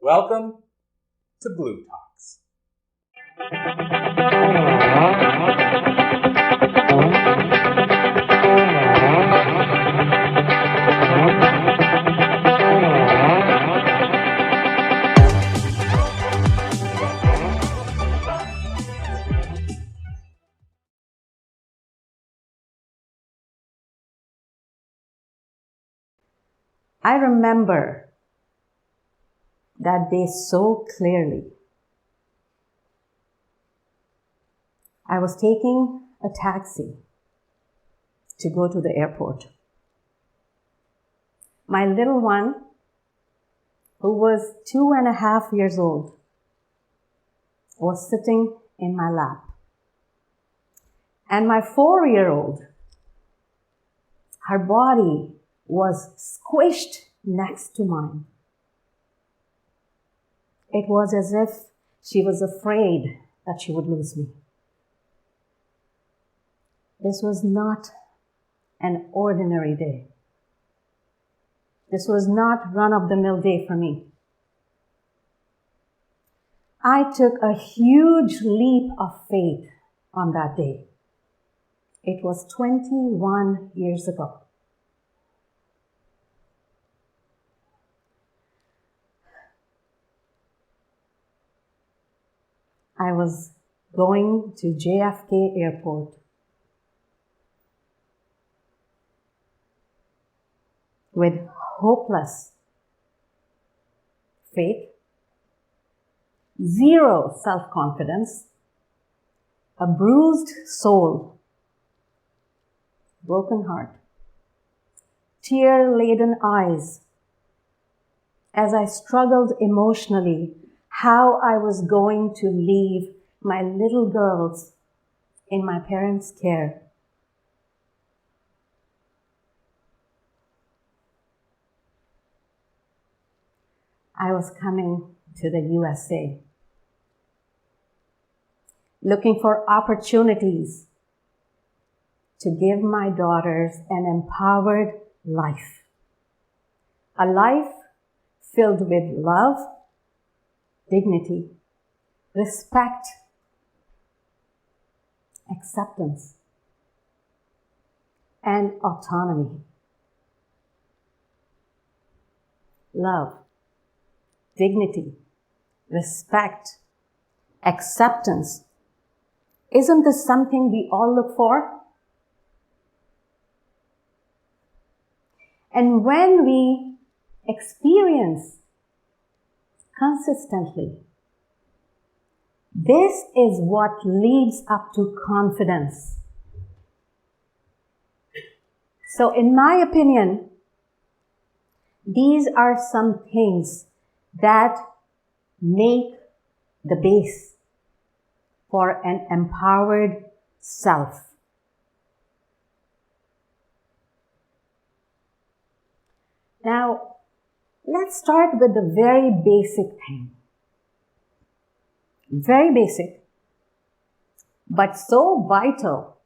Welcome to Blue Talks. I remember that day so clearly. I was taking a taxi to go to the airport. My little one, who was 2.5 years old, was sitting in my lap. And my 4-year-old, her body was squished next to mine. It was as if she was afraid that she would lose me. This was not an ordinary day. This was not run-of-the-mill day for me. I took a huge leap of faith on that day. It was 21 years ago. I was going to JFK Airport with hopeless faith, zero self-confidence, a bruised soul, broken heart, tear-laden eyes, as I struggled emotionally how I was going to leave my little girls in my parents' care. I was coming to the USA, looking for opportunities to give my daughters an empowered life, a life filled with love, dignity, respect, acceptance, and autonomy. Love, dignity, respect, acceptance. Isn't this something we all look for? And when we experience consistently, this is what leads up to confidence. So in my opinion, these are some things that make the base for an empowered self. Now, let's start with the very basic thing. Very basic, but so vital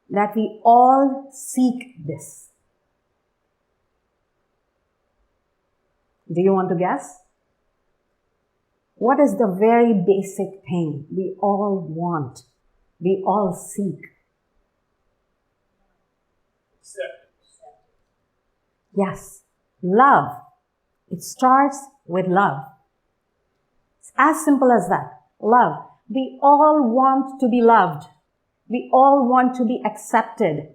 that we all seek this. Do you want to guess? What is the very basic thing we all want, we all seek? Yes, love. It starts with love. It's as simple as that. Love. We all want to be loved. We all want to be accepted.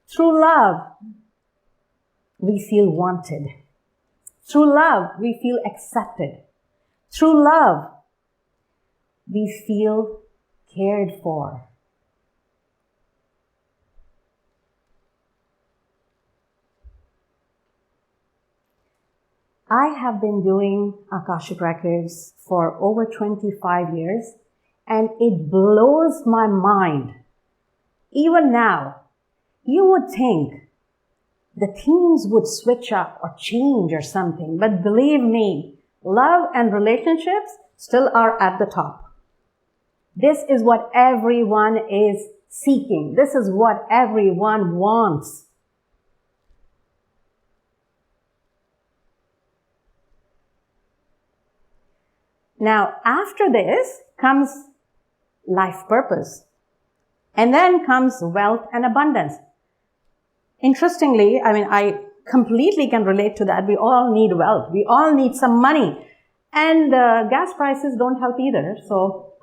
Through love, we feel wanted. Through love, we feel accepted. Through love, we feel cared for. I have been doing Akashic Records for over 25 years, and it blows my mind. Even now, you would think the themes would switch up or change or something, but believe me, love and relationships still are at the top. This is what everyone is seeking. This is what everyone wants. Now, after this comes life purpose. And then comes wealth and abundance. Interestingly, I completely can relate to that. We all need wealth. We all need some money. And gas prices don't help either. So,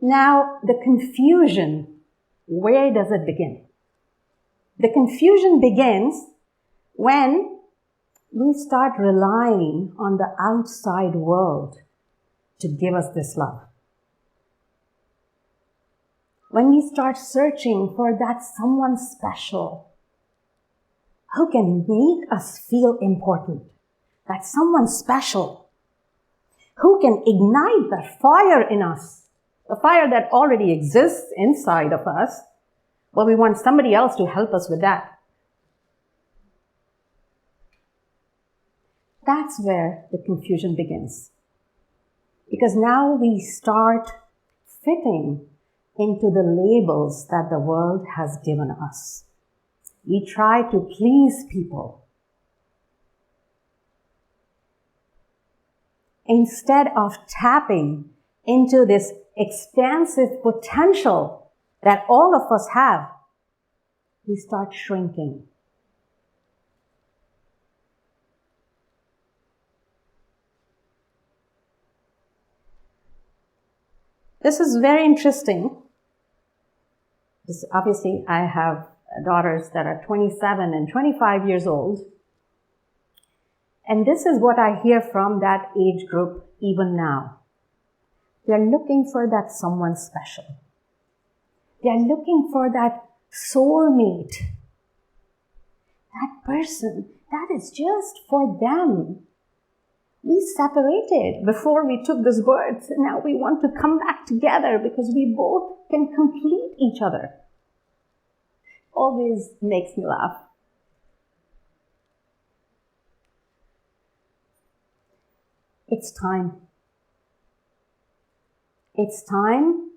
Now, the confusion, where does it begin? The confusion begins when we start relying on the outside world to give us this love. When we start searching for that someone special who can make us feel important, that someone special who can ignite that fire in us, the fire that already exists inside of us, but we want somebody else to help us with that. That's where the confusion begins. Because now we start fitting into the labels that the world has given us. We try to please people instead of tapping into this expansive potential that all of us have. We start shrinking. This is very interesting. Obviously, I have daughters that are 27 and 25 years old. And this is what I hear from that age group even now. They're looking for that someone special. They're looking for that soulmate. That person that is just for them. We separated before we took this birth. Now we want to come back together because we both can complete each other. Always makes me laugh. It's time. It's time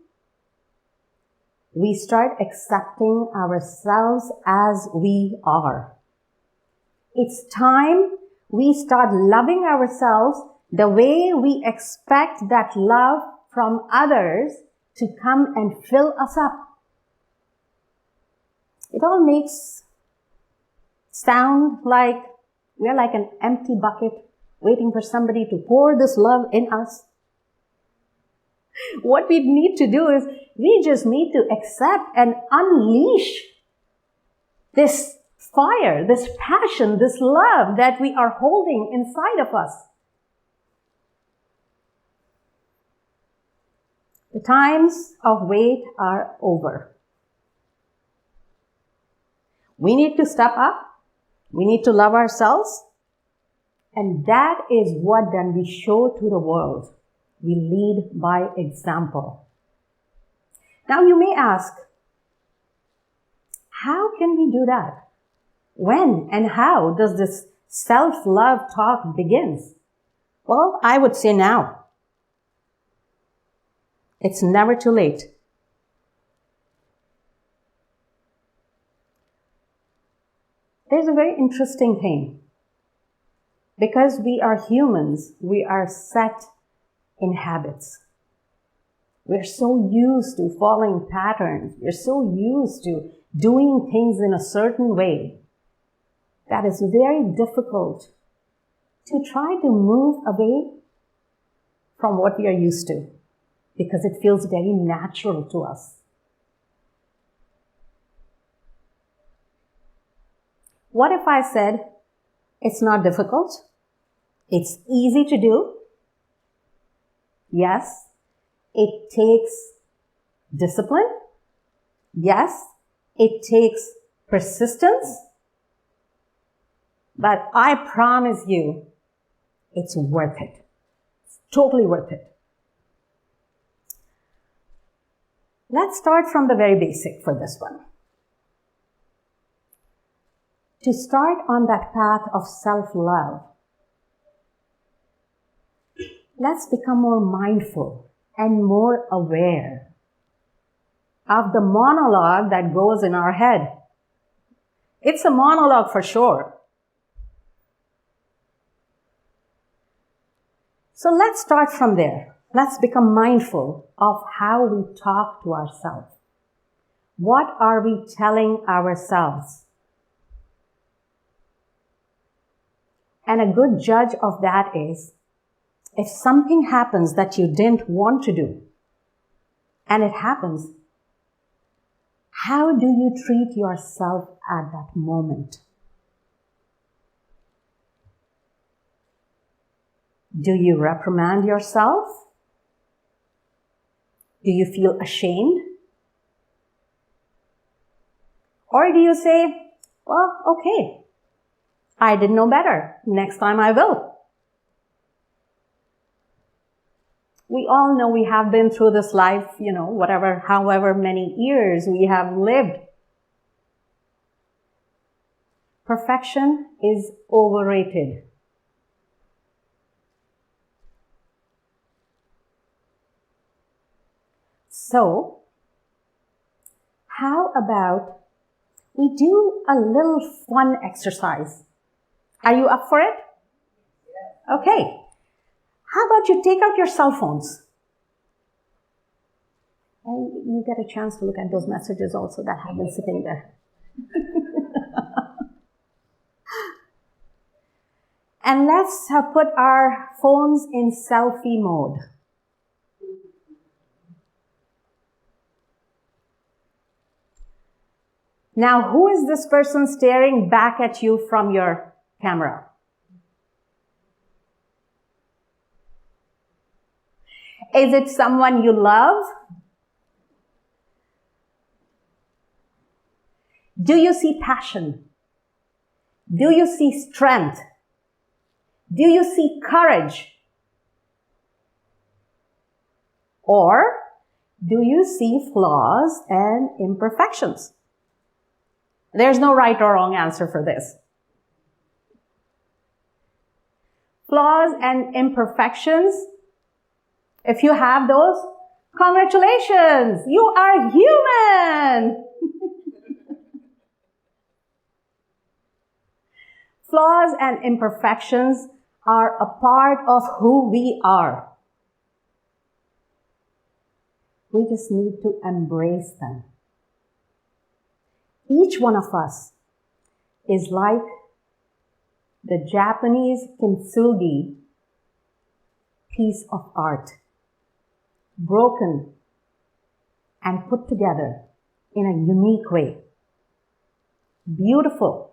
we start accepting ourselves as we are. It's time we start loving ourselves the way we expect that love from others to come and fill us up. It all makes sound like we're like an empty bucket waiting for somebody to pour this love in us. What we need to do is we just need to accept and unleash this fire, this passion, this love that we are holding inside of us. The times of wait are over. We need to step up. We need to love ourselves. And that is what then we show to the world. We lead by example. Now you may ask, how can we do that? When and how does this self-love talk begins? Well, I would say now. It's never too late. There's a very interesting thing. Because we are humans, we are set in habits. We're so used to following patterns. We're so used to doing things in a certain way that it's very difficult to try to move away from what we are used to because it feels very natural to us. What if I said, it's not difficult, it's easy to do? Yes, it takes discipline. Yes, it takes persistence. But I promise you, it's worth it. It's totally worth it. Let's start from the very basic for this one. To start on that path of self-love, let's become more mindful and more aware of the monologue that goes in our head. It's a monologue for sure. So let's start from there. Let's become mindful of how we talk to ourselves. What are we telling ourselves? And a good judge of that is, if something happens that you didn't want to do, and it happens, how do you treat yourself at that moment? Do you reprimand yourself? Do you feel ashamed? Or do you say, well, okay, I didn't know better. Next time I will. We all know we have been through this life, however many years we have lived. Perfection is overrated. So, how about we do a little fun exercise? Are you up for it? Okay. How about you take out your cell phones? And you get a chance to look at those messages also that have been sitting there. And let's put our phones in selfie mode. Now, who is this person staring back at you from your camera? Is it someone you love? Do you see passion? Do you see strength? Do you see courage? Or do you see flaws and imperfections? There's no right or wrong answer for this. Flaws and imperfections, if you have those, congratulations, you are human. Flaws and imperfections are a part of who we are. We just need to embrace them. Each one of us is like the Japanese kintsugi piece of art, broken and put together in a unique way. Beautiful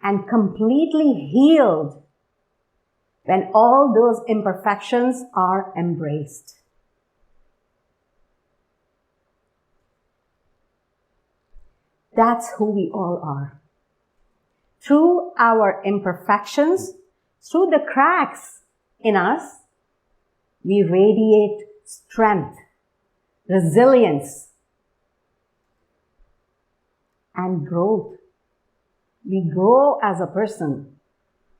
and completely healed when all those imperfections are embraced. That's who we all are. Through our imperfections, through the cracks in us, we radiate strength, resilience, and growth. We grow as a person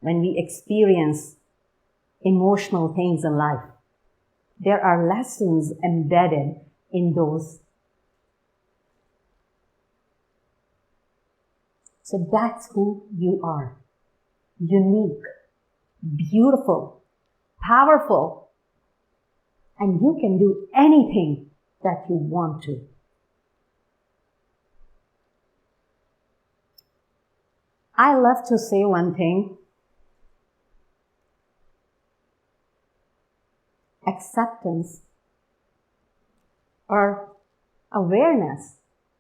when we experience emotional things in life. There are lessons embedded in those. So that's who you are. Unique, beautiful, powerful, and you can do anything that you want to. I love to say one thing. Acceptance or awareness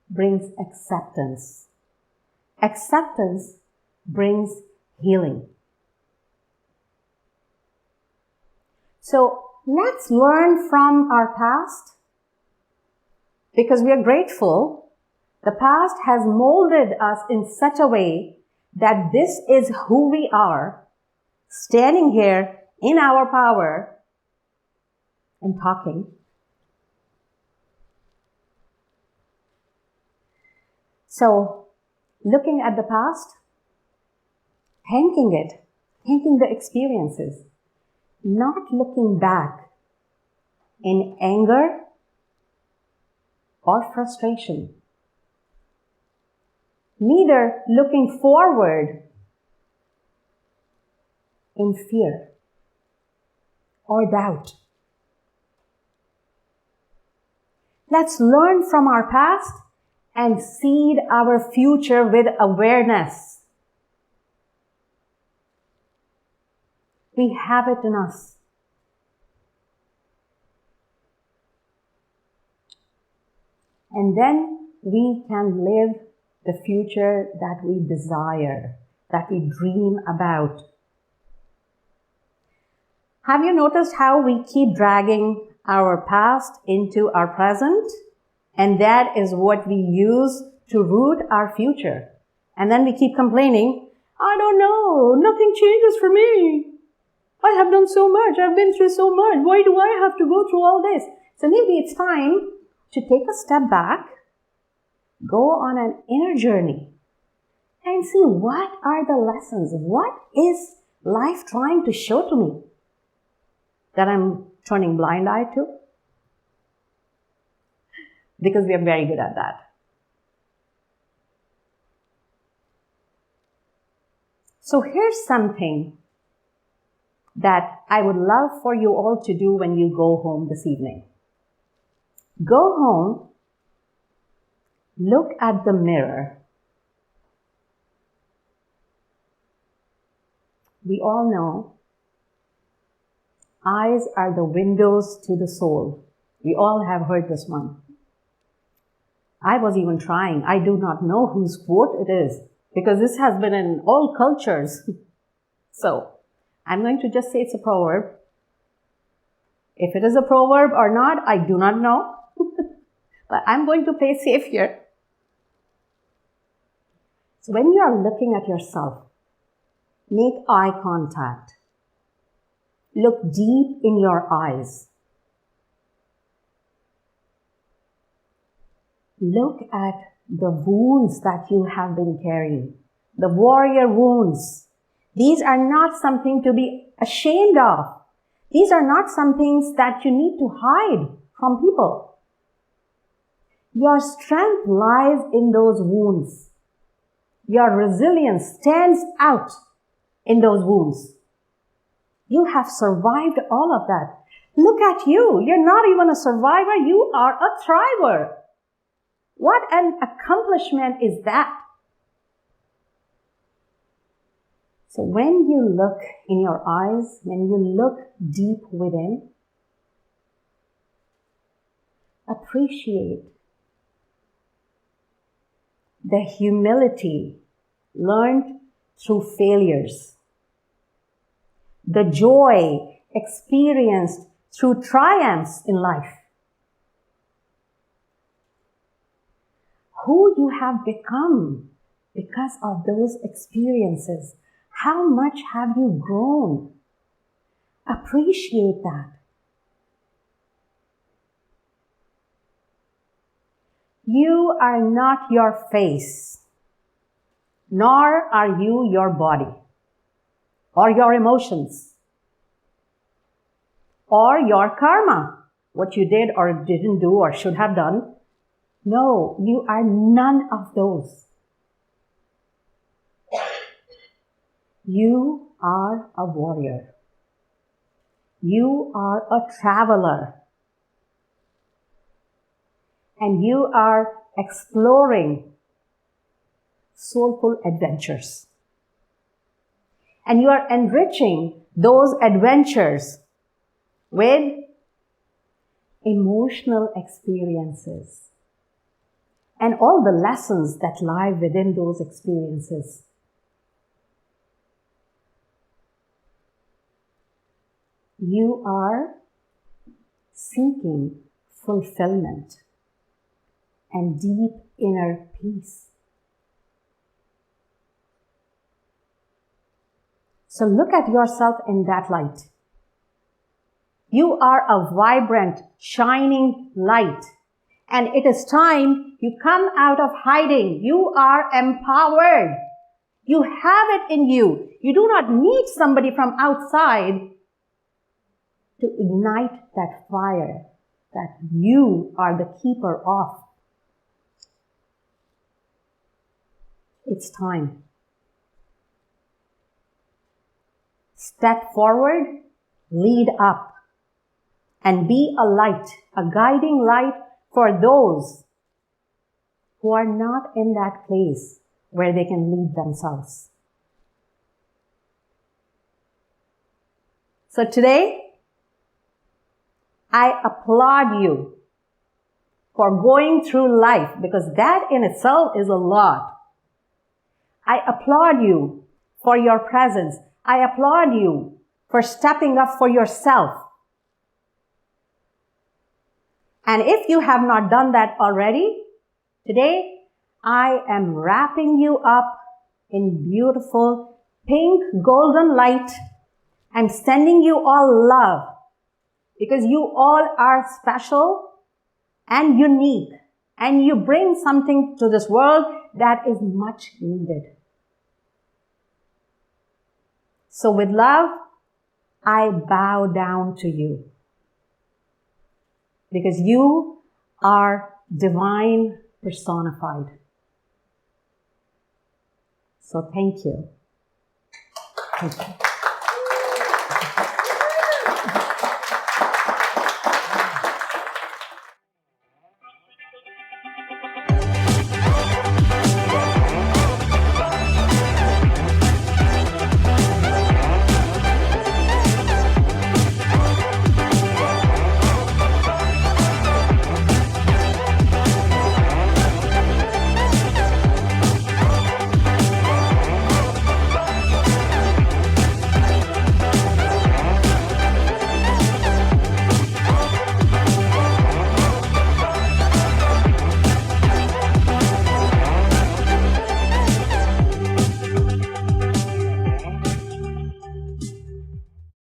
brings acceptance. Acceptance brings healing. So let's learn from our past because we are grateful. The past has molded us in such a way that this is who we are, standing here in our power and talking. So, looking at the past, thanking it, thanking the experiences, not looking back in anger or frustration. Neither looking forward in fear. or doubt. Let's learn from our past and seed our future with awareness. We have it in us. And then we can live the future that we desire, that we dream about. Have you noticed how we keep dragging our past into our present? And that is what we use to root our future. And then we keep complaining, I don't know, nothing changes for me. I have done so much, I've been through so much, why do I have to go through all this? So maybe it's time to take a step back, go on an inner journey, and see what are the lessons, what is life trying to show to me that I'm turning blind eye to? Because we are very good at that. So here's something that I would love for you all to do when you go home this evening. Go home, look at the mirror. We all know eyes are the windows to the soul. We all have heard this one. I was even trying. I do not know whose quote it is because this has been in all cultures. So I'm going to just say it's a proverb. If it is a proverb or not, I do not know. But I'm going to play safe here. So when you are looking at yourself, make eye contact. Look deep in your eyes. Look at the wounds that you have been carrying, the warrior wounds. These are not something to be ashamed of. These are not some things that you need to hide from people. Your strength lies in those wounds. Your resilience stands out in those wounds. You have survived all of that. Look at you. You're not even a survivor. You are a thriver. What an accomplishment is that? So when you look in your eyes, when you look deep within, appreciate the humility learned through failures, the joy experienced through triumphs in life, who you have become because of those experiences. How much have you grown? Appreciate that. You are not your face, nor are you your body, or your emotions, or your karma, what you did or didn't do or should have done. No, you are none of those. You are a warrior. You are a traveler. And you are exploring soulful adventures. And you are enriching those adventures with emotional experiences and all the lessons that lie within those experiences. You are seeking fulfillment and deep inner peace. So look at yourself in that light. You are a vibrant, shining light. And it is time you come out of hiding. You are empowered. You have it in you. You do not need somebody from outside to ignite that fire that you are the keeper of. It's time. Step forward, lead up. and be a light, a guiding light for those who are not in that place where they can lead themselves. So today, I applaud you for going through life, because that in itself is a lot. I applaud you for your presence. I applaud you for stepping up for yourself. And if you have not done that already, today I am wrapping you up in beautiful pink golden light and sending you all love, because you all are special and unique, and you bring something to this world that is much needed. So with love, I bow down to you, because you are divine personified. So thank you. Thank you.